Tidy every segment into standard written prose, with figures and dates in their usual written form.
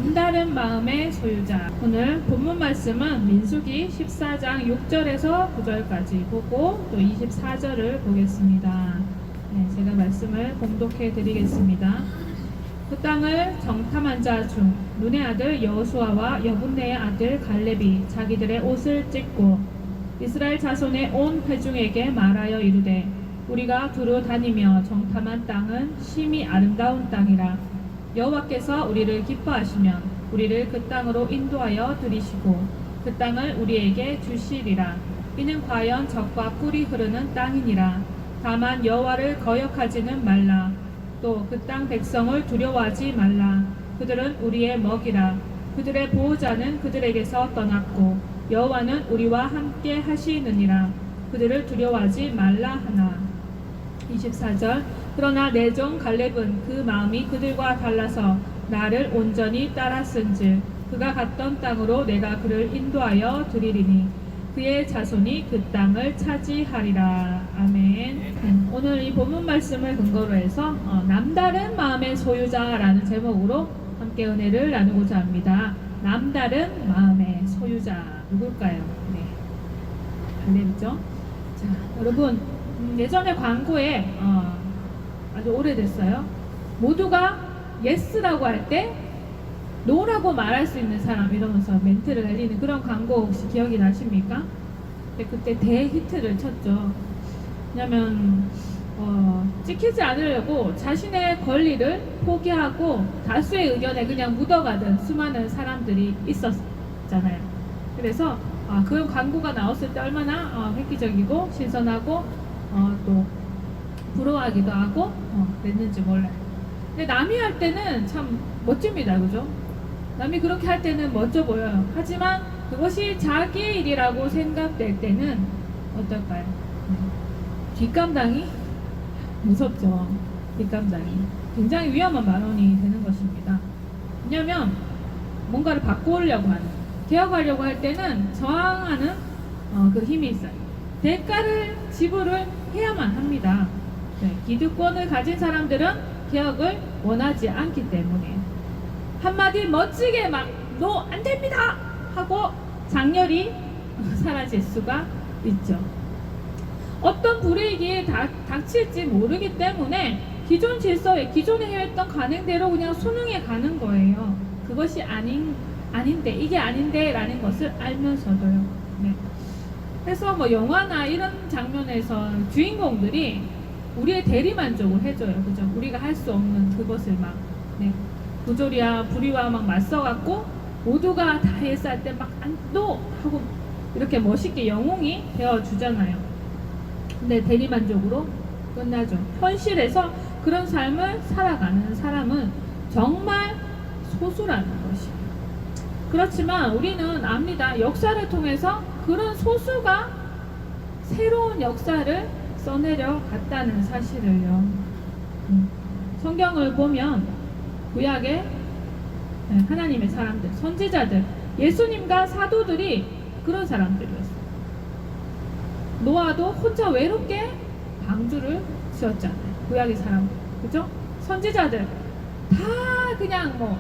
남다른 마음의 소유자. 오늘 본문 말씀은 민수기 14장 6절에서 9절까지 보고 또 24절을 보겠습니다. 제가 말씀을 봉독해 드리겠습니다. 그 땅을 정탐한 자 중 눈의 아들 여호수아와 여분네의 아들 갈렙이 자기들의 옷을 찢고 이스라엘 자손의 온 회중에게 말하여 이르되 우리가 두루 다니며 정탐한 땅은 심히 아름다운 땅이라. 여호와께서 우리를 기뻐하시면 우리를 그 땅으로 인도하여 들이시고 그 땅을 우리에게 주시리라. 이는 과연 젖과 꿀이 흐르는 땅이니라. 다만 여호와를 거역하지는 말라. 또 그 땅 백성을 두려워하지 말라. 그들은 우리의 먹이라. 그들의 보호자는 그들에게서 떠났고 여호와는 우리와 함께 하시느니라. 그들을 두려워하지 말라 하나. 24절. 그러나 내 종 갈렙은 그 마음이 그들과 달라서 나를 온전히 따랐은즉 그가 갔던 땅으로 내가 그를 인도하여 드리리니 그의 자손이 그 땅을 차지하리라. 아멘. 오늘 이 본문 말씀을 근거로 해서 남다른 마음의 소유자라는 제목으로 함께 은혜를 나누고자 합니다. 남다른 마음의 소유자 누굴까요? 갈렙이죠. 자, 여러분 예전에 광고에 아주 오래됐어요. 모두가 예스라고 할 때 노라고 말할 수 있는 사람 이러면서 멘트를 날리는 그런 광고 혹시 기억이 나십니까? 그때 대히트를 쳤죠. 왜냐면 찍히지 않으려고 자신의 권리를 포기하고 다수의 의견에 그냥 묻어가던 수많은 사람들이 있었잖아요. 그래서 그런 광고가 나왔을 때 얼마나 획기적이고 신선하고 또 부러워하기도 하고 그랬는지 몰라요. 근데 남이 할 때는 참 멋집니다. 그죠? 남이 그렇게 할 때는 멋져 보여요. 하지만 그것이 자기의 일이라고 생각될 때는 어떨까요? 뒷감당이 무섭죠. 뒷감당이 굉장히 위험한 발언이 되는 것입니다. 왜냐하면 뭔가를 바꾸려고 하는, 개혁하려고 할 때는 저항하는 그 힘이 있어요. 대가를 지불을 해야만 합니다. 기득권을 가진 사람들은 개혁을 원하지 않기 때문에 한마디 멋지게 막 "노, 안 됩니다!" 하고 장렬히 사라질 수가 있죠. 어떤 불이익이 닥칠지 모르기 때문에 기존 질서에 기존에 해왔던 관행대로 그냥 순응해 가는 거예요. 그것이 아닌데 이게 아닌데 라는 것을 알면서도요. 그래서 뭐 영화나 이런 장면에서 주인공들이 우리의 대리만족을 해줘요. 그죠? 우리가 할 수 없는 그것을 막 부조리와 불의와 막 맞서갖고 모두가 다 했을 때 막 "또!" 하고 이렇게 멋있게 영웅이 되어주잖아요. 근데 대리만족으로 끝나죠. 현실에서 그런 삶을 살아가는 사람은 정말 소수라는 것이에요. 그렇지만 우리는 압니다. 역사를 통해서 그런 소수가 새로운 역사를 써내려 갔다는 사실을요. 성경을 보면 구약의 하나님의 사람들, 선지자들, 예수님과 사도들이 그런 사람들이었어요. 노아도 혼자 외롭게 방주를 지었잖아요. 구약의 사람들, 그죠? 선지자들 다 그냥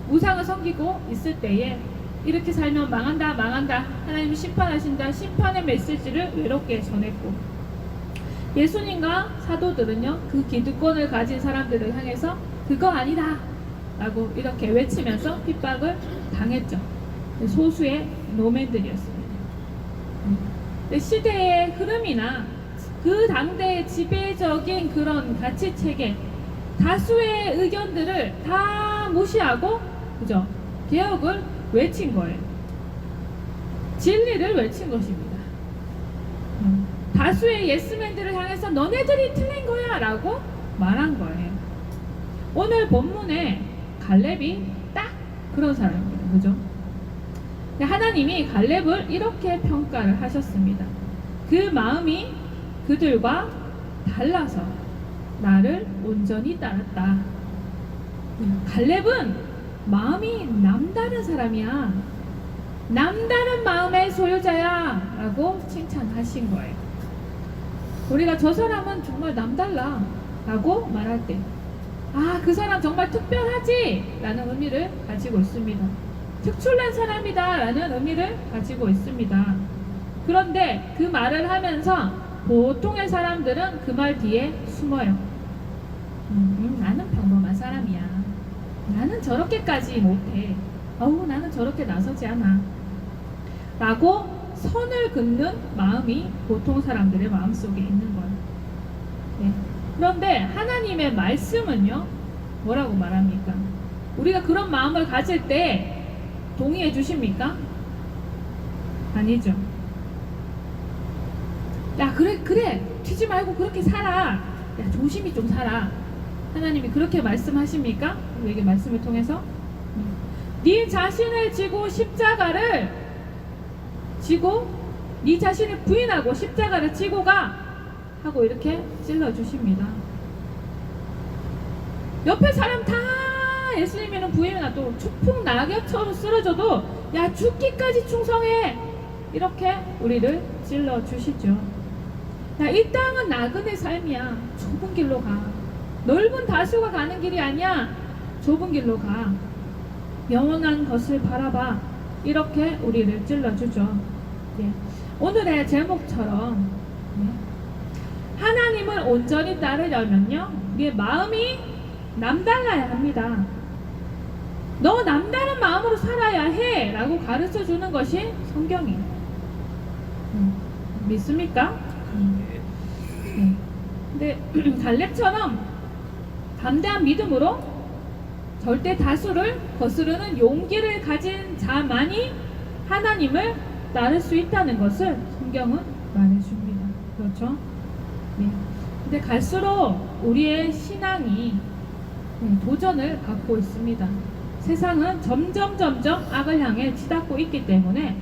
우상을 섬기고 있을 때에 이렇게 살면 망한다 하나님이 심판하신다, 심판의 메시지를 외롭게 전했고, 예수님과 사도들은요 그 기득권을 가진 사람들을 향해서 "그거 아니다" 라고 이렇게 외치면서 핍박을 당했죠. 소수의 노맨들이었습니다. 시대의 흐름이나 그 당대의 지배적인 그런 가치체계, 다수의 의견들을 다 무시하고, 그죠? 개혁을 외친 거예요. 진리를 외친 것입니다. 다수의 예스맨들을 향해서 "너네들이 틀린 거야" 라고 말한 거예요. 오늘 본문에 갈렙이 딱 그런 사람입니다. 그죠? 하나님이 갈렙을 이렇게 평가를 하셨습니다. 그 마음이 그들과 달라서 나를 온전히 따랐다. 갈렙은 마음이 남다른 사람이야. 남다른 마음의 소유자야 라고 칭찬하신 거예요. 우리가 "저 사람은 정말 남달라 라고 말할 때, 그 사람 정말 특별하지? 라는 의미를 가지고 있습니다. 특출난 사람이다 라는 의미를 가지고 있습니다. 그런데 그 말을 하면서 보통의 사람들은 그 말 뒤에 숨어요. 나는 평범한 사람이야. 나는 저렇게까지 못해. 나는 저렇게 나서지 않아. 라고 선을 긋는 마음이 보통 사람들의 마음속에 있는 거예요. 네. 그런데 하나님의 말씀은요, 뭐라고 말합니까? 우리가 그런 마음을 가질 때 동의해 주십니까? 아니죠. 야, 그래. 튀지 말고 그렇게 살아. 야, 조심히 좀 살아. 하나님이 그렇게 말씀하십니까? 우리에게 말씀을 통해서 네 자신을 지고 십자가를 지고 네 자신을 부인하고 십자가를 지고 가 하고 이렇게 찔러주십니다. 옆에 사람 다 예수님이는 부인이나 또 추풍 낙엽처럼 쓰러져도 야, 죽기까지 충성해 이렇게 우리를 찔러주시죠. 야, 이 땅은 나그네 삶이야. 좁은 길로 가. 넓은 다수가 가는 길이 아니야. 좁은 길로 가. 영원한 것을 바라봐. 이렇게 우리를 찔러주죠. 예. 오늘의 제목처럼 하나님을 온전히 따르려면요, 우리의 마음이 남달라야 합니다. 너 남다른 마음으로 살아야 해 라고 가르쳐 주는 것이 성경이에요. 믿습니까? 네. 근데 갈렙처럼 담대한 믿음으로 절대 다수를 거스르는 용기를 가진 자만이 하나님을 따를 수 있다는 것을 성경은 말해줍니다. 그렇죠? 네. 근데 갈수록 우리의 신앙이 도전을 받고 있습니다. 세상은 점점 악을 향해 치닫고 있기 때문에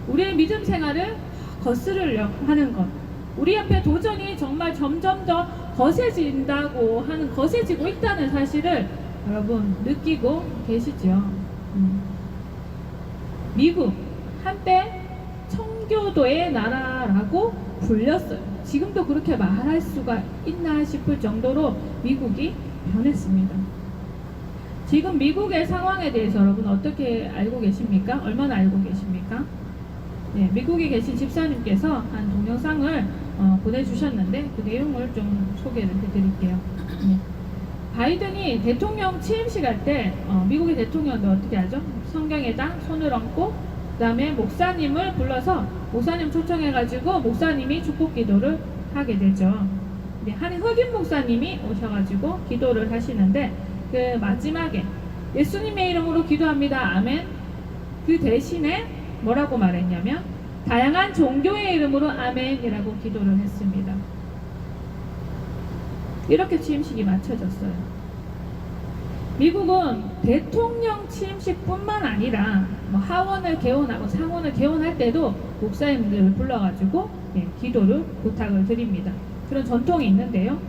우리의 믿음 생활을 거스르려고 하는 것, 우리 앞에 도전이 정말 점점 더 거세지고 있다는 사실을 여러분 느끼고 계시죠? 미국 한때 청교도의 나라라고 불렸어요. 지금도 그렇게 말할 수가 있나 싶을 정도로 미국이 변했습니다. 지금 미국의 상황에 대해서 여러분 어떻게 알고 계십니까? 얼마나 알고 계십니까? 네, 미국에 계신 집사님께서 한 동영상을 보내주셨는데 그 내용을 좀 소개를 해드릴게요. 네. 바이든이 대통령 취임식 할 때 미국의 대통령도 어떻게 하죠? 성경에다 손을 얹고 그 다음에 목사님을 불러서 목사님 초청해가지고 목사님이 축복 기도를 하게 되죠. 네, 한 흑인 목사님이 오셔가지고 기도를 하시는데 그 마지막에 예수님의 이름으로 기도합니다. 아멘. 그 대신에 뭐라고 말했냐면 다양한 종교의 이름으로 아멘이라고 기도를 했습니다. 이렇게 취임식이 마쳐졌어요. 미국은 대통령 취임식뿐만 아니라 하원을 개원하고 상원을 개원할 때도 목사님들을 불러가지고 기도를 부탁을 드립니다. 그런 전통이 있는데요.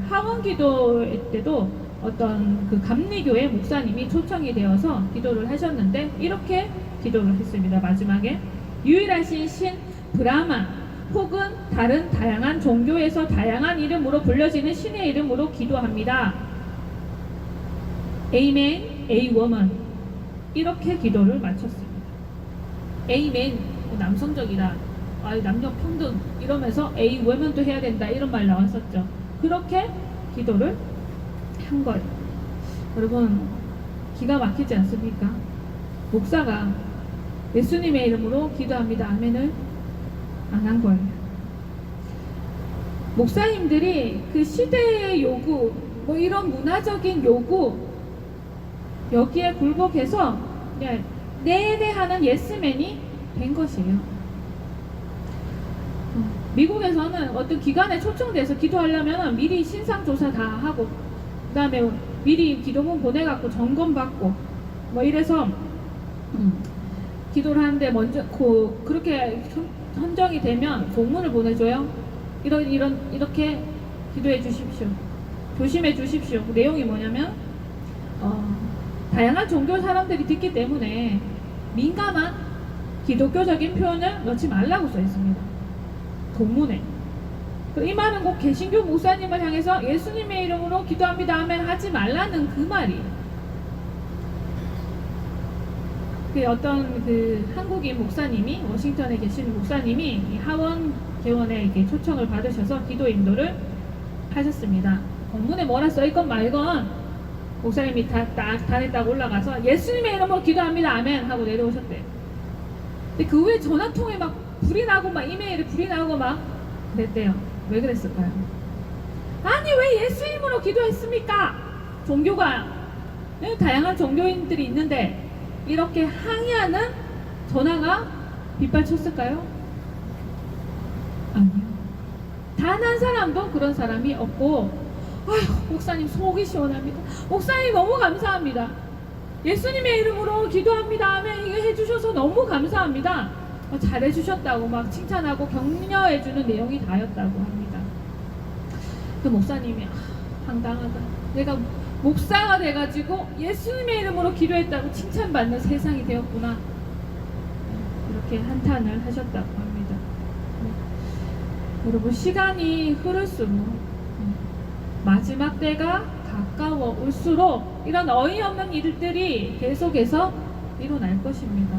하원 기도 때도 어떤 그 감리교회 목사님이 초청이 되어서 기도를 하셨는데 이렇게 기도를 했습니다. 마지막에 유일하신 신 브라마 혹은 다른 다양한 종교에서 다양한 이름으로 불려지는 신의 이름으로 기도합니다. 에이멘, 에이워먼 이렇게 기도를 마쳤습니다. 에이멘, 남성적이다, 남녀 평등 이러면서 에이워먼도 해야 된다 이런 말 나왔었죠. 그렇게 기도를 한 거예요. 여러분 기가 막히지 않습니까? 목사가 예수님의 이름으로 기도합니다. 아멘을 안 한 거예요. 목사님들이 그 시대의 요구, 이런 문화적인 요구 여기에 굴복해서 그냥 내내 하는 예스맨이 된 것이에요. 미국에서는 어떤 기관에 초청돼서 기도하려면 미리 신상조사 다 하고 그 다음에 미리 기도문 보내갖고 점검받고 이래서 기도를 하는데 먼저 그렇게 선정이 되면 공문을 보내줘요. 이렇게 기도해 주십시오. 조심해 주십시오. 내용이 뭐냐면 다양한 종교 사람들이 듣기 때문에 민감한 기독교적인 표현을 넣지 말라고 써 있습니다. 공문에. 이 말은 꼭 개신교 목사님을 향해서 예수님의 이름으로 기도합니다 하면 하지 말라는 그 말이에요. 어떤 한국인 목사님이, 워싱턴에 계시는 목사님이 이 하원 개원에 이렇게 초청을 받으셔서 기도 인도를 하셨습니다. 공문에 뭐라 써있건 말건 목사님이 단에 딱 올라가서 예수님의 이름으로 기도합니다 아멘 하고 내려오셨대요. 근데 그 후에 전화통에 막 불이 나고 막 이메일에 불이 나고 막 그랬대요. 왜 그랬을까요? 아니 왜 예수 이름으로 기도했습니까? 종교가 다양한 종교인들이 있는데 이렇게 항의하는 전화가 빗발쳤을까요? 아니요. 단 한 사람도 그런 사람이 없고, 아휴, 목사님 속이 시원합니다. 목사님 너무 감사합니다. 예수님의 이름으로 기도합니다 하면 이거 해주셔서 너무 감사합니다. 잘해주셨다고 막 칭찬하고 격려해주는 내용이 다였다고 합니다. 그 목사님이 황당하다. 내가 목사가 돼가지고 예수님의 이름으로 기도했다고 칭찬받는 세상이 되었구나. 이렇게 한탄을 하셨다고 합니다. 여러분 시간이 흐를수록 마지막 때가 가까워 올수록 이런 어이없는 일들이 계속해서 일어날 것입니다.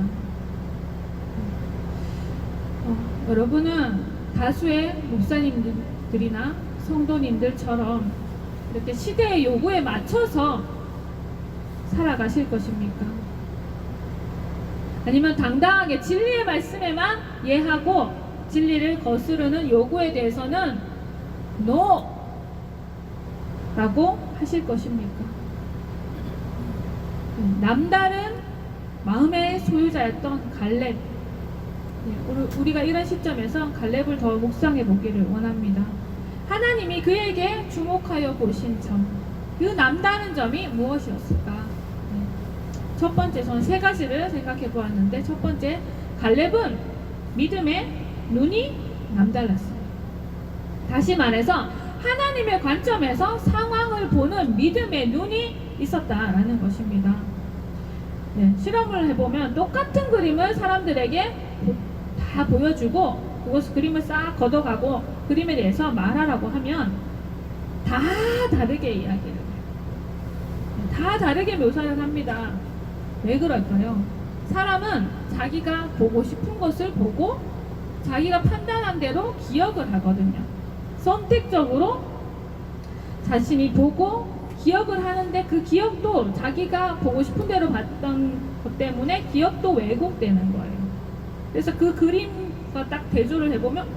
여러분은 다수의 목사님들이나 성도님들처럼 이렇게 시대의 요구에 맞춰서 살아가실 것입니까? 아니면 당당하게 진리의 말씀에만 예하고 진리를 거스르는 요구에 대해서는 NO! 라고 하실 것입니까? 남다른 마음의 소유자였던 갈렙, 우리가 이런 시점에서 갈렙을 더 묵상해 보기를 원합니다. 하나님이 그에게 주목하여 보신 점, 그 남다른 점이 무엇이었을까? 첫 번째, 저는 세 가지를 생각해 보았는데, 첫 번째, 갈렙은 믿음의 눈이 남달랐어요. 다시 말해서 하나님의 관점에서 상황을 보는 믿음의 눈이 있었다라는 것입니다. 실험을 해보면 똑같은 그림을 사람들에게 다 보여주고 그것을 그림을 싹 걷어가고 그림에 대해서 말하라고 하면 다 다르게 이야기를 해요. 다 다르게 묘사를 합니다. 왜 그럴까요? 사람은 자기가 보고 싶은 것을 보고 자기가 판단한 대로 기억을 하거든요. 선택적으로 자신이 보고 기억을 하는데 그 기억도 자기가 보고 싶은 대로 봤던 것 때문에 기억도 왜곡되는 거예요. 그래서 그 그림과 딱 대조를 해보면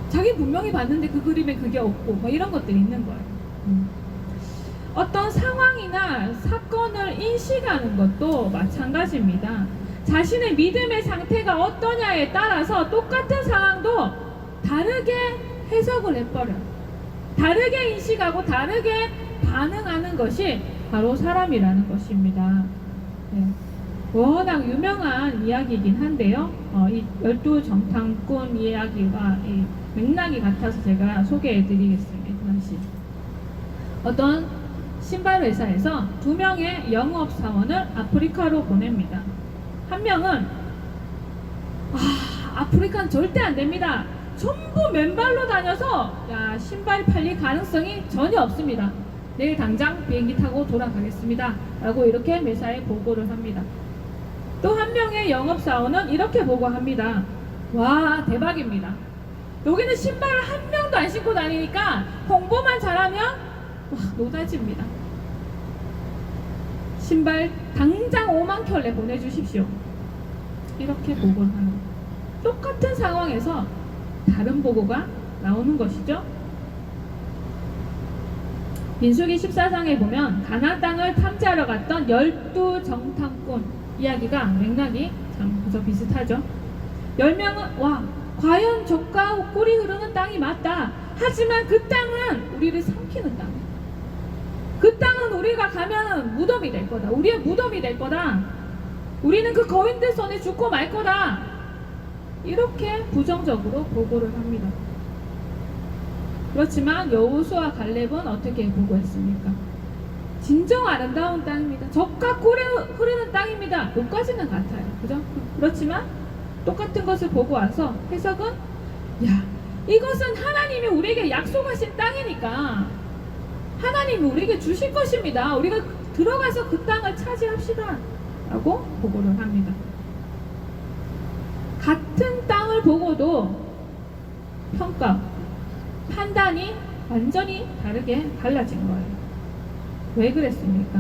자기 분명히 봤는데 그 그림에 그게 없고 뭐 이런 것들이 있는 거예요. 어떤 상황이나 사건을 인식하는 것도 마찬가지입니다. 자신의 믿음의 상태가 어떠냐에 따라서 똑같은 상황도 다르게 해석을 해버려요. 다르게 인식하고 다르게 반응하는 것이 바로 사람이라는 것입니다. 워낙 유명한 이야기이긴 한데요. 이 12정탐꾼 이야기가 이 맥락이 같아서 제가 소개해 드리겠습니다. 다시. 어떤 신발 회사에서 2명의 영업사원을 아프리카로 보냅니다. 한 명은 아프리카는 절대 안 됩니다. 전부 맨발로 다녀서 신발이 팔릴 가능성이 전혀 없습니다. 내일 당장 비행기 타고 돌아가겠습니다. 라고 이렇게 매사에 보고를 합니다. 또 한 명의 영업사원은 이렇게 보고합니다. 와, 대박입니다. 여기는 신발을 한 명도 안 신고 다니니까 홍보만 잘하면 노다지입니다. 신발 당장 5만 켤레 보내주십시오. 이렇게 보고를 하는 거예요. 똑같은 상황에서 다른 보고가 나오는 것이죠. 민수기 14장에 보면 가나안 땅을 탐지하러 갔던 12정탐꾼 이야기가 맥락이 참 그저 비슷하죠. 10명은 과연 젖과 꿀이 흐르는 땅이 맞다. 하지만 그 땅은 우리를 삼키는 땅. 그 땅은 우리가 가면 무덤이 될 거다. 우리의 무덤이 될 거다. 우리는 그 거인들 손에 죽고 말 거다. 이렇게 부정적으로 보고를 합니다. 그렇지만 여호수아 갈렙은 어떻게 보고했습니까? 진정 아름다운 땅입니다. 젖과 꿀이 흐르는 땅입니다. 여기까지는 같아요. 그죠? 그렇지만 똑같은 것을 보고 와서 해석은 이것은 하나님이 우리에게 약속하신 땅이니까 하나님이 우리에게 주실 것입니다. 우리가 들어가서 그 땅을 차지합시다 라고 보고를 합니다. 같은 땅을 보고도 평가, 판단이 완전히 다르게 달라진 거예요. 왜 그랬습니까?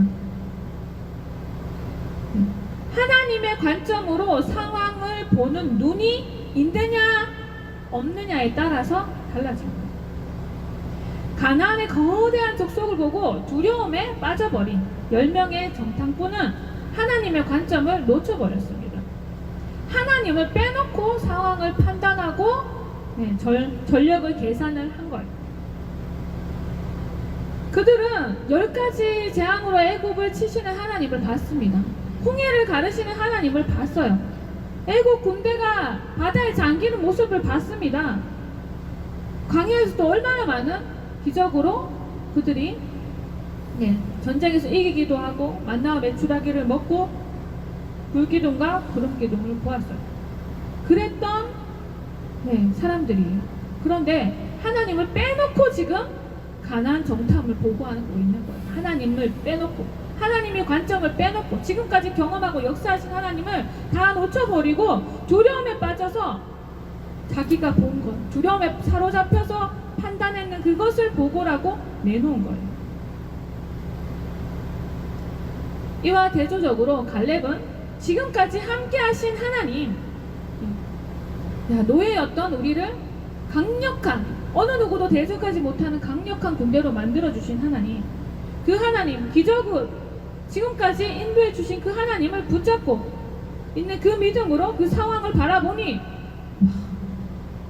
하나님의 관점으로 상황을 보는 눈이 있느냐 없느냐에 따라서 달라진 거예요. 가나안의 거대한 족속을 보고 두려움에 빠져버린 10명의 정탐꾼은 하나님의 관점을 놓쳐버렸습니다. 하나님을 빼놓고 상황을 판단하고 전력을 계산을 한 거예요. 그들은 10가지 재앙으로 애굽을 치시는 하나님을 봤습니다. 홍해를 가르시는 하나님을 봤어요. 애굽 군대가 바다에 잠기는 모습을 봤습니다. 광야에서도 얼마나 많은 기적으로 그들이 전쟁에서 이기기도 하고 만나와 메추라기를 먹고 불기둥과 구름기둥을 보았어요. 그랬던 사람들이에요. 그런데 하나님을 빼놓고 지금 가나안 정탐을 보고하고 있는 거예요. 하나님을 빼놓고, 하나님의 관점을 빼놓고, 지금까지 경험하고 역사하신 하나님을 다 놓쳐버리고 두려움에 빠져서 자기가 본 것, 두려움에 사로잡혀서 판단했는 그것을 보고라고 내놓은 거예요. 이와 대조적으로 갈렙은 지금까지 함께 하신 하나님, 노예였던 우리를 강력한, 어느 누구도 대적하지 못하는 강력한 군대로 만들어주신 하나님, 그 하나님, 기적을 지금까지 인도해 주신 그 하나님을 붙잡고 있는 그 믿음으로 그 상황을 바라보니,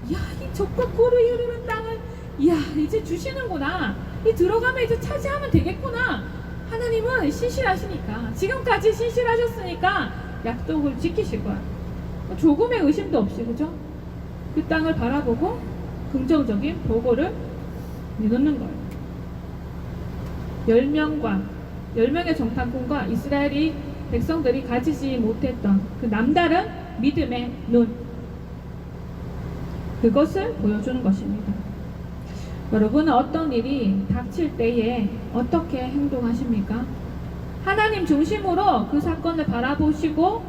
이 적과 꿀이 흐르는 땅을 이제 주시는구나, 이 들어가면 이제 차지하면 되겠구나. 하나님은 신실하시니까, 지금까지 신실하셨으니까 약속을 지키실 거야. 조금의 의심도 없이, 그죠? 그 땅을 바라보고 긍정적인 보고를 내놓는 거예요. 10명의 정탐꾼과 이스라엘이 백성들이 가지지 못했던 그 남다른 믿음의 눈, 그것을 보여주는 것입니다. 여러분은 어떤 일이 닥칠 때에 어떻게 행동하십니까? 하나님 중심으로 그 사건을 바라보시고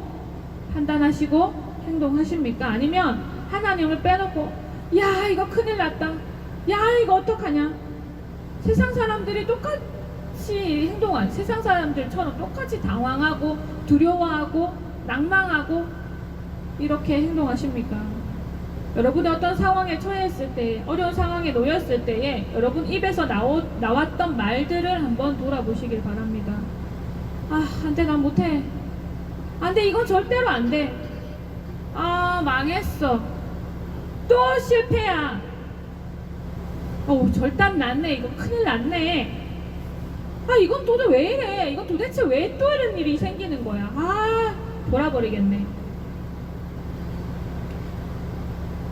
판단하시고 행동하십니까? 아니면 하나님을 빼놓고 이거 큰일 났다, 이거 어떡하냐, 세상 사람들이 똑같이 행동한, 세상 사람들처럼 똑같이 당황하고 두려워하고 낭망하고 이렇게 행동하십니까? 여러분이 어떤 상황에 처했을 때, 어려운 상황에 놓였을 때에 여러분 입에서 나왔던 말들을 한번 돌아보시길 바랍니다. 안돼, 난 못해, 안돼, 이건 절대로 안돼, 망했어, 또 실패야, 절단 났네, 이거 큰일 났네, 이건 도대체 왜 이래, 이건 도대체 왜 또 이런 일이 생기는 거야, 돌아버리겠네.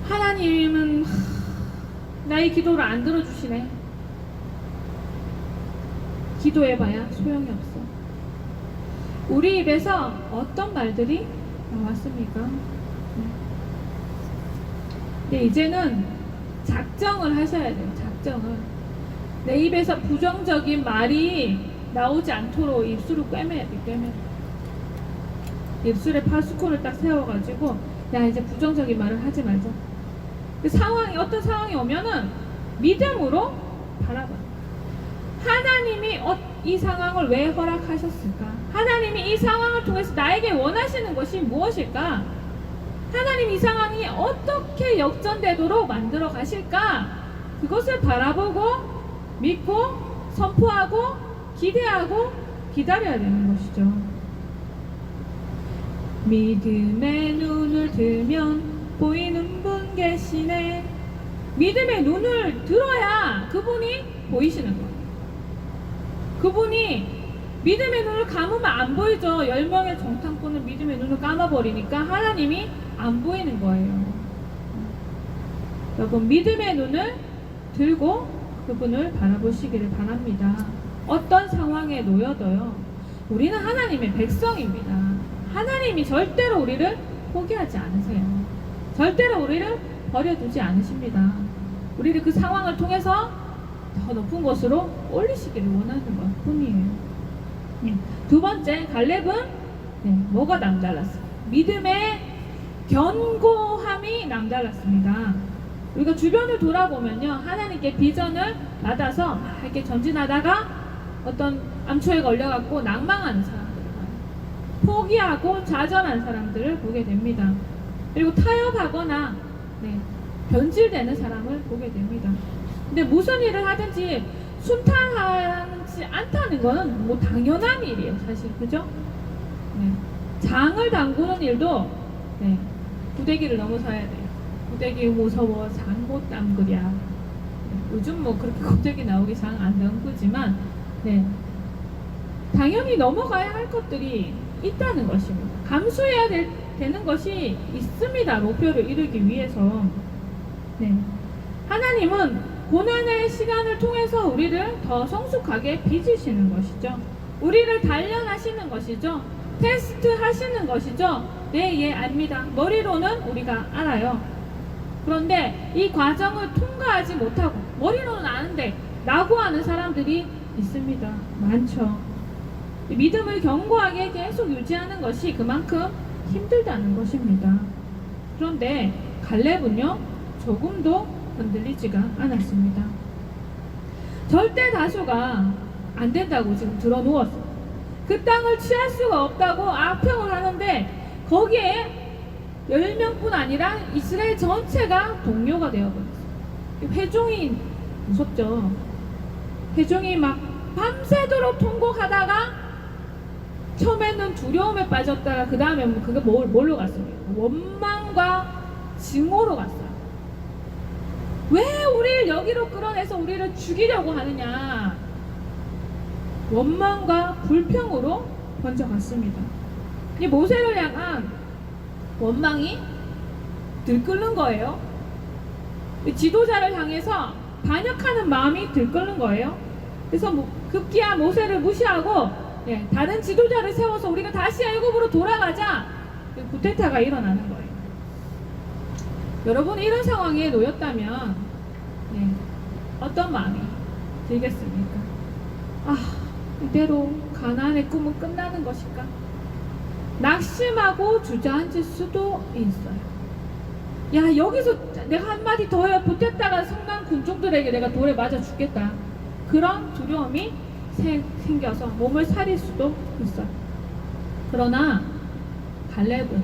하나님은 나의 기도를 안 들어주시네. 기도해봐야 소용이 없어. 우리 입에서 어떤 말들이 나왔습니까? 네, 이제는 작정을 하셔야 돼요. 작정을. 내 입에서 부정적인 말이 나오지 않도록 입술을 꿰매야 돼. 꿰매야 돼. 입술에 파수콘을 딱 세워가지고 이제 부정적인 말을 하지 말자. 그 상황이, 어떤 상황이 오면은 믿음으로 바라봐. 하나님이 이 상황을 왜 허락하셨을까? 하나님이 이 상황을 통해서 나에게 원하시는 것이 무엇일까? 하나님 이 상황이 어떻게 역전되도록 만들어 가실까? 그것을 바라보고 믿고 선포하고 기대하고 기다려야 되는 것이죠. 믿음의 눈을 들면 보이는 분 계시네. 믿음의 눈을 들어야 그분이 보이시는 거예요. 그분이 믿음의 눈을 감으면 안 보이죠. 10명의 정탐꾼은 믿음의 눈을 감아버리니까 하나님이 안 보이는 거예요. 여러분, 믿음의 눈을 들고 그분을 바라보시기를 바랍니다. 어떤 상황에 놓여도요, 우리는 하나님의 백성입니다. 하나님이 절대로 우리를 포기하지 않으세요. 절대로 우리를 버려두지 않으십니다. 우리를 그 상황을 통해서 더 높은 곳으로 올리시기를 원하는 것 뿐이에요. 두 번째, 갈렙은 뭐가 남달랐어요? 믿음의 견고함이 남달랐습니다. 우리가 주변을 돌아보면요, 하나님께 비전을 받아서 이렇게 전진하다가 어떤 암초에 걸려갖고 낭망하는 사람들을 봐요. 포기하고 좌절한 사람들을 보게 됩니다. 그리고 타협하거나 변질되는 사람을 보게 됩니다. 근데 무슨 일을 하든지 순탄하지 않다는 거는 뭐 당연한 일이에요, 사실. 그죠? 장을 담그는 일도 부대기를 넘어서야 돼요. 고데기 무서워 장 못 담그랴. 요즘 뭐 그렇게 고데기 나오기 장 안 담그지만 당연히 넘어가야 할 것들이 있다는 것입니다. 감수해야 되는 것이 있습니다. 목표를 이루기 위해서. 하나님은 고난의 시간을 통해서 우리를 더 성숙하게 빚으시는 것이죠. 우리를 단련하시는 것이죠. 테스트 하시는 것이죠. 네, 예, 압니다. 머리로는 우리가 알아요. 그런데 이 과정을 통과하지 못하고 머리로는 아는데 라고 하는 사람들이 있습니다. 많죠. 믿음을 견고하게 계속 유지하는 것이 그만큼 힘들다는 것입니다. 그런데 갈렙은요, 조금도 흔들리지가 않았습니다. 절대 다수가 안 된다고 지금 들어누웠어요. 그 땅을 취할 수가 없다고 악평을 하는데 거기에 10명뿐 아니라 이스라엘 전체가 동료가 되어버렸어요. 회중이 무섭죠. 회중이 막 밤새도록 통곡하다가 처음에는 두려움에 빠졌다가 그 다음에 그게 뭘로 갔어요? 원망과 증오로 갔어요. 왜 우리를 여기로 끌어내서 우리를 죽이려고 하느냐? 원망과 불평으로 번져갔습니다. 이 모세를 향한 원망이 들끓는 거예요. 지도자를 향해서 반역하는 마음이 들끓는 거예요. 그래서 급기야 모세를 무시하고 다른 지도자를 세워서 우리가 다시 애굽으로 돌아가자, 쿠데타가 일어나는 거예요. 여러분, 이런 상황에 놓였다면 어떤 마음이 들겠습니까? 이대로 가나안의 꿈은 끝나는 것일까? 낙심하고 주저앉을 수도 있어요. 야, 여기서 내가 한마디 더 보탰다가 성난 군중들에게 내가 돌에 맞아 죽겠다. 그런 두려움이 생겨서 몸을 사릴 수도 있어요. 그러나 갈렙은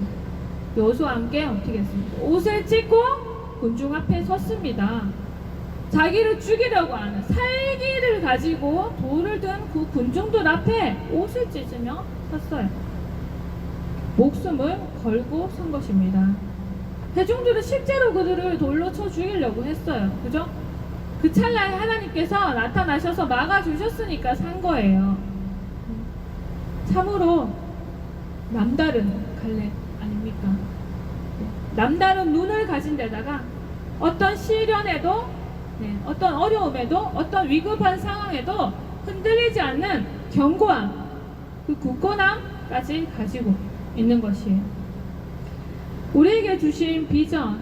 여호수아와 함께 어떻게 했습니까? 옷을 찢고 군중 앞에 섰습니다. 자기를 죽이려고 하는 살기를 가지고 돌을 든 그 군중들 앞에 옷을 찢으며 섰어요. 목숨을 걸고 선 것입니다. 회중들은 실제로 그들을 돌로 쳐 죽이려고 했어요. 그죠? 그 찰나에 하나님께서 나타나셔서 막아주셨으니까 산 거예요. 참으로 남다른 갈렙 아닙니까? 남다른 눈을 가진 데다가 어떤 시련에도 어떤 어려움에도 어떤 위급한 상황에도 흔들리지 않는 견고함, 그 굳건함까지 가지고 있는 것이에요. 우리에게 주신 비전,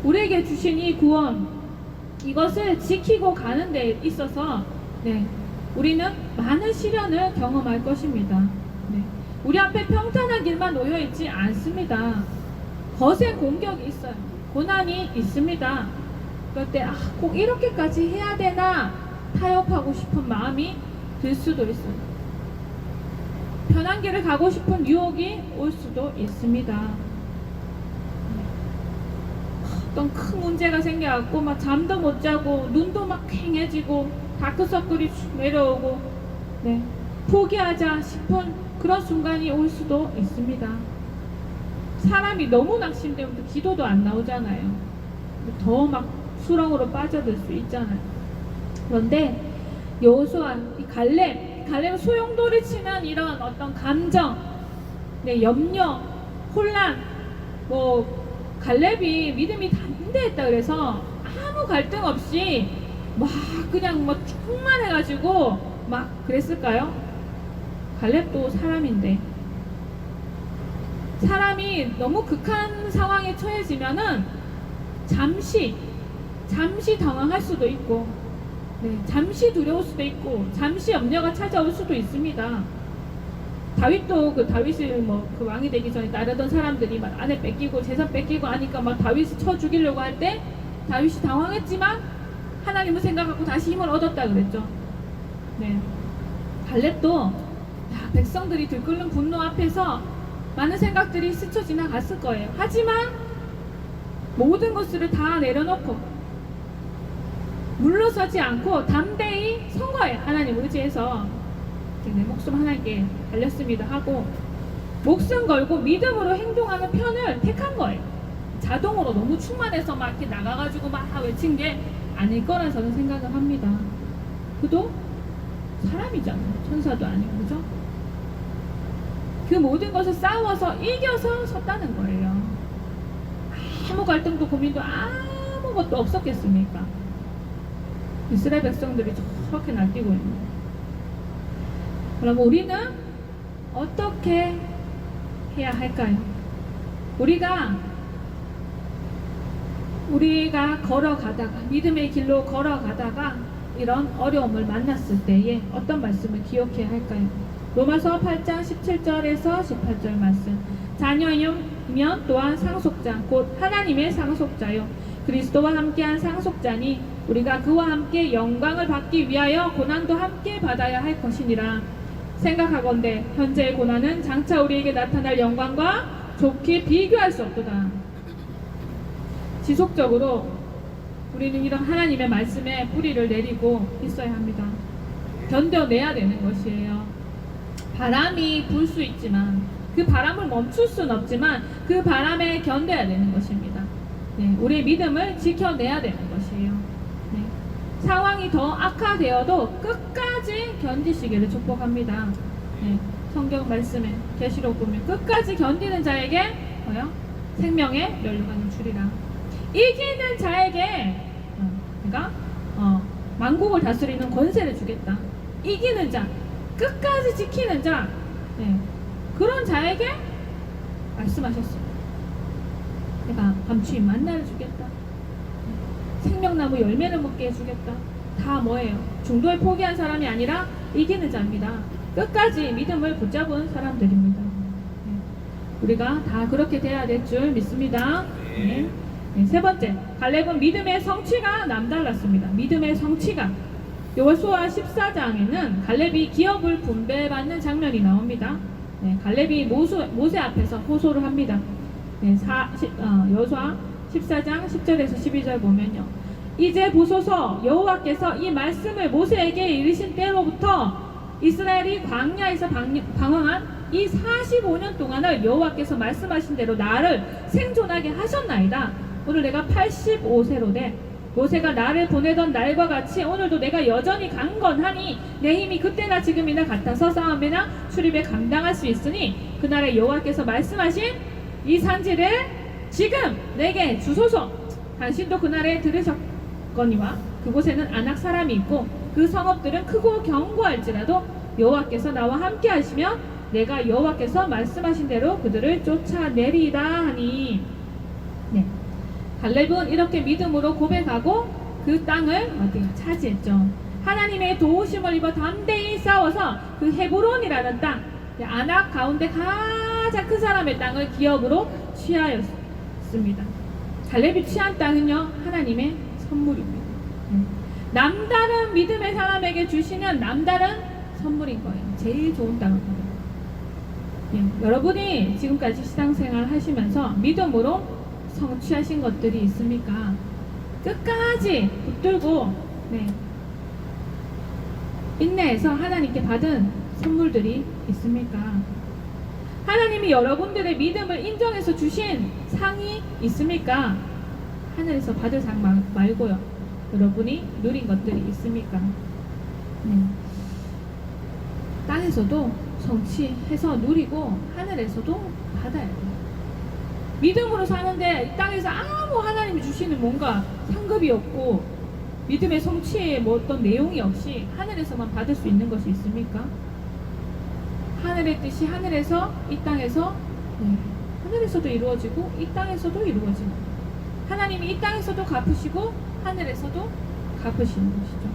우리에게 주신 이 구원, 이것을 지키고 가는 데 있어서 우리는 많은 시련을 경험할 것입니다. 우리 앞에 평탄한 길만 놓여 있지 않습니다. 거센 공격이 있어요. 고난이 있습니다. 그럴 때 꼭 이렇게까지 해야 되나 타협하고 싶은 마음이 들 수도 있어요. 편한 길을 가고 싶은 유혹이 올 수도 있습니다. 어떤 큰 문제가 생겨갖고 막 잠도 못 자고 눈도 막 퀭해지고 다크서클이 내려오고 포기하자 싶은 그런 순간이 올 수도 있습니다. 사람이 너무 낙심되면 기도도 안 나오잖아요. 더 막 수렁으로 빠져들 수 있잖아요. 그런데 여호수아, 갈렙 소용돌이 치는 이런 어떤 감정, 염려, 혼란, 갈렙이 믿음이 담대했다 그래서 아무 갈등 없이 막 그냥 막 충만해가지고 막 그랬을까요? 갈렙도 사람인데, 잠시 당황할 수도 있고, 네, 잠시 두려울 수도 있고, 잠시 염려가 찾아올 수도 있습니다. 다윗도 다윗을 그 왕이 되기 전에 따르던 사람들이 막 아내 뺏기고 재산 뺏기고 하니까 막 다윗을 쳐 죽이려고 할 때 다윗이 당황했지만 하나님을 생각하고 다시 힘을 얻었다 그랬죠. 네. 갈렙도 백성들이 들끓는 분노 앞에서 많은 생각들이 스쳐 지나갔을 거예요. 하지만 모든 것을 다 내려놓고 물러서지 않고 담대히 선거해. 하나님 의지해서 내 목숨 하나님께 달렸습니다 하고 목숨 걸고 믿음으로 행동하는 편을 택한 거예요. 자동으로 너무 충만해서 막 이렇게 나가가지고 막 외친 게 아닐 거라 저는 생각을 합니다. 그도 사람이잖아요. 천사도 아니고, 그죠? 그 모든 것을 싸워서 이겨서 섰다는 거예요. 아무 갈등도 고민도 아무것도 없었겠습니까? 이스라엘 백성들이 저렇게 날뛰고 있는 거예요. 그럼 우리는 어떻게 해야 할까요? 우리가 걸어가다가, 믿음의 길로 걸어가다가 이런 어려움을 만났을 때에 어떤 말씀을 기억해야 할까요? 로마서 8장 17절에서 18절 말씀. 자녀이면 또한 상속자 곧 하나님의 상속자요 그리스도와 함께한 상속자니 우리가 그와 함께 영광을 받기 위하여 고난도 함께 받아야 할 것이니라. 생각하건대 현재의 고난은 장차 우리에게 나타날 영광과 좋게 비교할 수 없도다. 지속적으로 우리는 이런 하나님의 말씀에 뿌리를 내리고 있어야 합니다. 견뎌내야 되는 것이에요. 바람이 불 수 있지만 그 바람을 멈출 수는 없지만 그 바람에 견뎌야 되는 것입니다. 네, 우리의 믿음을 지켜내야 되는 것이에요. 네, 상황이 더 악화되어도 끝까지 견디시기를 축복합니다. 네, 성경 말씀에 계시록 보면 끝까지 견디는 자에게 생명의 면류관을 주리라. 이기는 자에게 만국을 다스리는 권세를 주겠다. 이기는 자, 끝까지 지키는 자, 네, 그런 자에게 말씀하셨어요. 내가 감추인 만나를 주겠다. 생명나무 열매를 먹게 해주겠다. 다 뭐예요? 중도에 포기한 사람이 아니라 이기는 자입니다. 끝까지 믿음을 붙잡은 사람들입니다. 네, 우리가 다 그렇게 돼야 될 줄 믿습니다. 네. 네, 세 번째, 갈렙은 믿음의 성취가 남달랐습니다. 믿음의 성취가. 여호수아 14장에는 갈렙이 기업을 분배받는 장면이 나옵니다. 네, 갈렙이 모세 앞에서 호소를 합니다. 네, 여호수아 14장 10절에서 12절 보면요. 이제 보소서 여호와께서 이 말씀을 모세에게 이르신 때로부터 이스라엘이 광야에서 방황한 이 45년 동안을 여호와께서 말씀하신 대로 나를 생존하게 하셨나이다. 오늘 내가 85세로 돼 모세가 나를 보내던 날과 같이 오늘도 내가 여전히 강건하니 내 힘이 그때나 지금이나 같아서 싸움이나 출입에 감당할 수 있으니 그날에 여호와께서 말씀하신 이 산지를 지금 내게 주소서. 당신도 그날에 들으셨거니와 그곳에는 아낙 사람이 있고 그 성읍들은 크고 견고할지라도 여호와께서 나와 함께 하시며 내가 여호와께서 말씀하신 대로 그들을 쫓아내리이다 하니. 네, 갈렙은 이렇게 믿음으로 고백하고 그 땅을 차지했죠. 하나님의 도우심을 입어 담대히 싸워서 그 헤브론이라는 땅, 아낙 가운데 가장 큰 사람의 땅을 기업으로 취하였습니다. 갈렙이 취한 땅은요, 하나님의 선물입니다. 남다른 믿음의 사람에게 주시는 남다른 선물인 거예요. 제일 좋은 땅을 거예요. 여러분이 지금까지 신앙생활 하시면서 믿음으로 성취하신 것들이 있습니까? 끝까지 붙들고 인내해서 하나님께 받은 선물들이 있습니까? 하나님이 여러분들의 믿음을 인정해서 주신 상이 있습니까? 하늘에서 받을 상 말고요. 여러분이 누린 것들이 있습니까? 땅에서도 성취해서 누리고 하늘에서도 받아야 돼요. 믿음으로 사는데 이 땅에서 아무 하나님이 주시는 뭔가 상급이 없고 믿음의 성취에 어떤 내용이 없이 하늘에서만 받을 수 있는 것이 있습니까? 하늘의 뜻이 하늘에서 이 땅에서 하늘에서도 이루어지고 이 땅에서도 이루어지고 하나님이 이 땅에서도 갚으시고 하늘에서도 갚으시는 것이죠.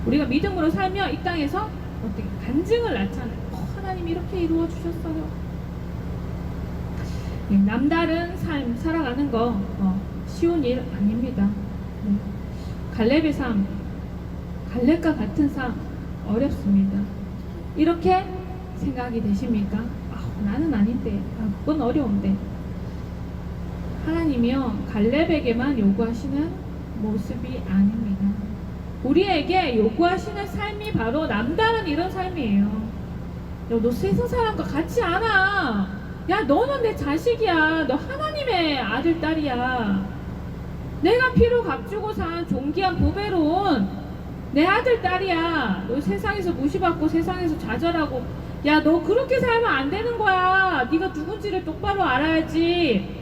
우리가 믿음으로 살며 이 땅에서 어떻게 간증을 낳잖아요. 하나님 이렇게 이루어 주셨어요. 남다른 삶 살아가는 거 쉬운 일 아닙니다. 갈렙의 삶, 갈렙과 같은 삶 어렵습니다. 이렇게 생각이 되십니까? 나는 아닌데, 그건 어려운데. 하나님이요 갈렙에게만 요구하시는 모습이 아닙니다. 우리에게 요구하시는 삶이 바로 남다른 이런 삶이에요. 야, 너 세상 사람과 같지 않아. 야, 너는 내 자식이야. 너 하나님의 아들, 딸이야. 내가 피로 값주고 산 존귀한 보배로운 내 아들, 딸이야. 너 세상에서 무시받고 세상에서 좌절하고, 야, 너 그렇게 살면 안 되는 거야. 네가 누군지를 똑바로 알아야지.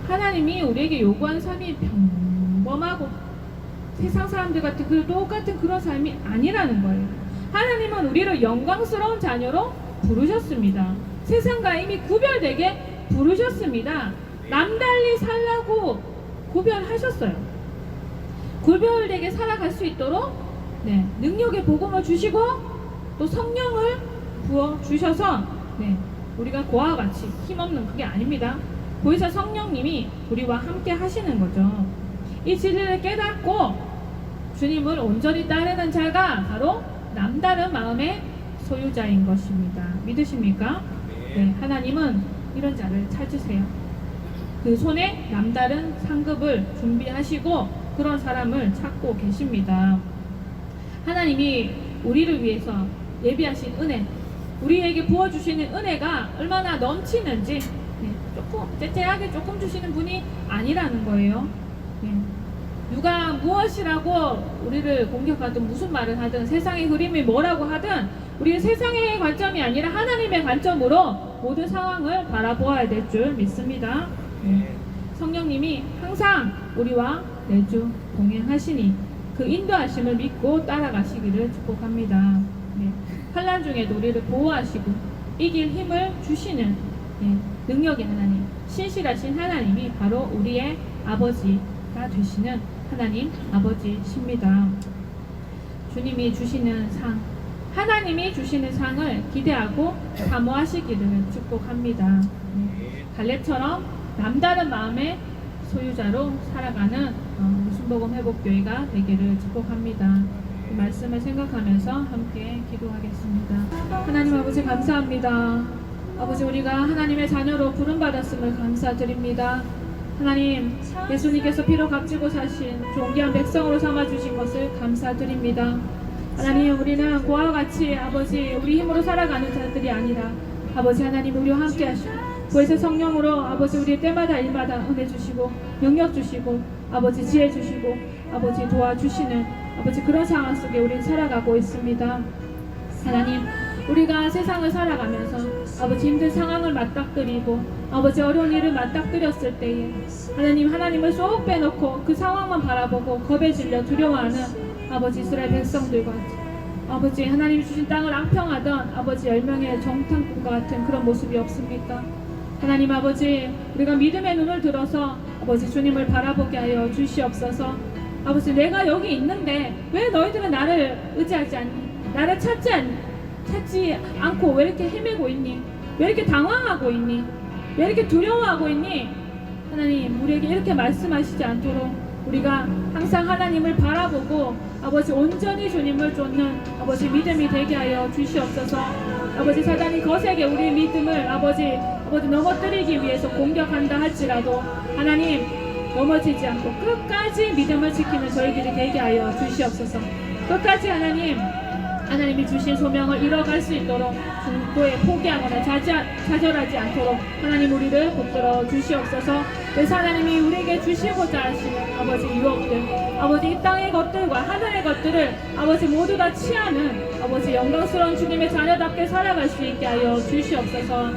하나님이 우리에게 요구하는 삶이 평범하고 세상 사람들 같은 그 똑같은 그런 삶이 아니라는 거예요. 하나님은 우리를 영광스러운 자녀로 부르셨습니다. 세상과 이미 구별되게 부르셨습니다. 남달리 살라고 구별하셨어요. 구별되게 살아갈 수 있도록 능력의 복음을 주시고 또 성령을 부어주셔서 우리가 고아와 같이 힘없는 그게 아닙니다. 보혜사 성령님이 우리와 함께 하시는 거죠. 이 진리를 깨닫고 주님을 온전히 따르는 자가 바로 남다른 마음의 소유자인 것입니다. 믿으십니까? 네, 하나님은 이런 자를 찾으세요. 그 손에 남다른 상급을 준비하시고 그런 사람을 찾고 계십니다. 하나님이 우리를 위해서 예비하신 은혜, 우리에게 부어주시는 은혜가 얼마나 넘치는지 조금 째째하게 조금 주시는 분이 아니라는 거예요. 누가 무엇이라고 우리를 공격하든 무슨 말을 하든 세상의 흐름이 뭐라고 하든 우리는 세상의 관점이 아니라 하나님의 관점으로 모든 상황을 바라보아야 될 줄 믿습니다. 성령님이 항상 우리와 내주 동행하시니 그 인도하심을 믿고 따라가시기를 축복합니다. 환난 중에도 우리를 보호하시고 이길 힘을 주시는 능력의 하나님, 신실하신 하나님이 바로 우리의 아버지가 되시는 하나님 아버지십니다. 주님이 주시는 상, 하나님이 주시는 상을 기대하고 사모하시기를 축복합니다. 갈렙처럼 남다른 마음의 소유자로 살아가는 무순복음 회복교회가 되기를 축복합니다. 이 말씀을 생각하면서 함께 기도하겠습니다. 하나님 아버지 감사합니다. 아버지 우리가 하나님의 자녀로 부름받았음을 감사드립니다. 하나님 예수님께서 피로 값지고 사신 존귀한 백성으로 삼아주신 것을 감사드립니다. 하나님 우리는 고아와 같이 아버지 우리 힘으로 살아가는 자들이 아니라 아버지 하나님 우리와 함께 하시고 보혜사 성령으로 아버지 우리 때마다 일마다 은혜 주시고 능력 주시고 아버지 지혜 주시고 아버지 도와주시는 아버지 그런 상황 속에 우리는 살아가고 있습니다. 하나님 우리가 세상을 살아가면서 아버지 힘든 상황을 맞닥뜨리고 아버지 어려운 일을 맞닥뜨렸을 때에 하나님을 쏙 빼놓고 그 상황만 바라보고 겁에 질려 두려워하는 아버지 이스라엘 백성들과 아버지 하나님이 주신 땅을 앙평하던 아버지 10명의 정탐꾼과 같은 그런 모습이 없습니까? 하나님 아버지 우리가 믿음의 눈을 들어서 아버지 주님을 바라보게 하여 주시옵소서. 아버지 내가 여기 있는데 왜 너희들은 나를 의지하지 않니? 나를 찾지 않고 왜 이렇게 헤매고 있니? 왜 이렇게 당황하고 있니? 왜 이렇게 두려워하고 있니? 하나님 우리에게 이렇게 말씀하시지 않도록 우리가 항상 하나님을 바라보고 아버지 온전히 주님을 쫓는 아버지 믿음이 되게 하여 주시옵소서. 아버지 사단이 거세게 우리의 믿음을 아버지 넘어뜨리기 위해서 공격한다 할지라도 하나님 넘어지지 않고 끝까지 믿음을 지키는 저희들이 되게 하여 주시옵소서. 끝까지 하나님이 주신 소명을 이뤄갈 수 있도록 중도에 포기하거나 좌절하지 않도록 하나님 우리를 붙들어 주시옵소서. 그래서 하나님이 우리에게 주시고자 하시는 아버지 유혹들 아버지 이 땅의 것들과 하늘의 것들을 아버지 모두 다 취하는 아버지 영광스러운 주님의 자녀답게 살아갈 수 있게 하여 주시옵소서.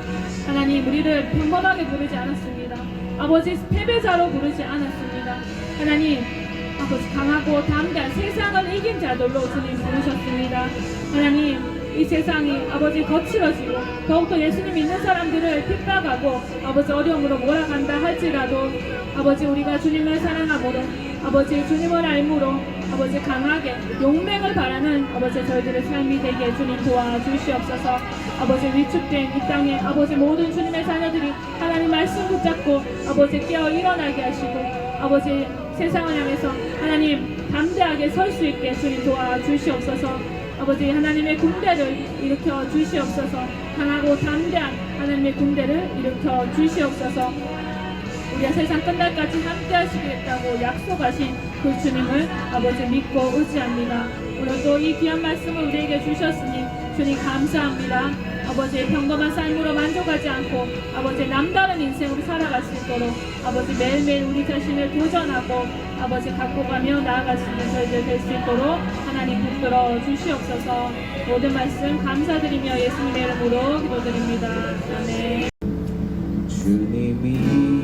하나님 우리를 평범하게 부르지 않았습니다. 아버지 패배자로 부르지 않았습니다. 하나님 아버지 강하고 담대한 세상을 이긴 자들로 주님 부르셨습니다. 하나님 이 세상이 아버지 거칠어지고 더욱더 예수님 믿는 사람들을 핍박하고 아버지 어려움으로 몰아간다 할지라도 아버지 우리가 주님을 사랑함으로 아버지 주님을 알므로 아버지 강하게 용맹을 바라는 아버지 저희들의 삶이 되게 주님 도와주시옵소서. 아버지 위축된 이 땅에 아버지 모든 주님의 자녀들이 하나님 말씀 붙잡고 아버지 깨어 일어나게 하시고 아버지 세상을 향해서 하나님 담대하게 설 수 있게 주님 도와주시옵소서. 아버지 하나님의 군대를 일으켜 주시옵소서. 강하고 담대한 하나님의 군대를 일으켜 주시옵소서. 우리가 세상 끝날까지 함께 하시겠다고 약속하신 그 주님을 아버지 믿고 의지합니다. 오늘도 이 귀한 말씀을 우리에게 주셨으니 주님 감사합니다. 아버지의 평범한 삶으로 만족하지 않고 아버지 남다른 인생으로 살아갈 수 있도록 아버지 매일매일 우리 자신을 도전하고 아버지 갖고 가며 나아갈 수 있는 저희들 될 수 있도록 하나님 붙들어 주시옵소서. 모든 말씀 감사드리며 예수님의 이름으로 기도드립니다. 아멘. 주님이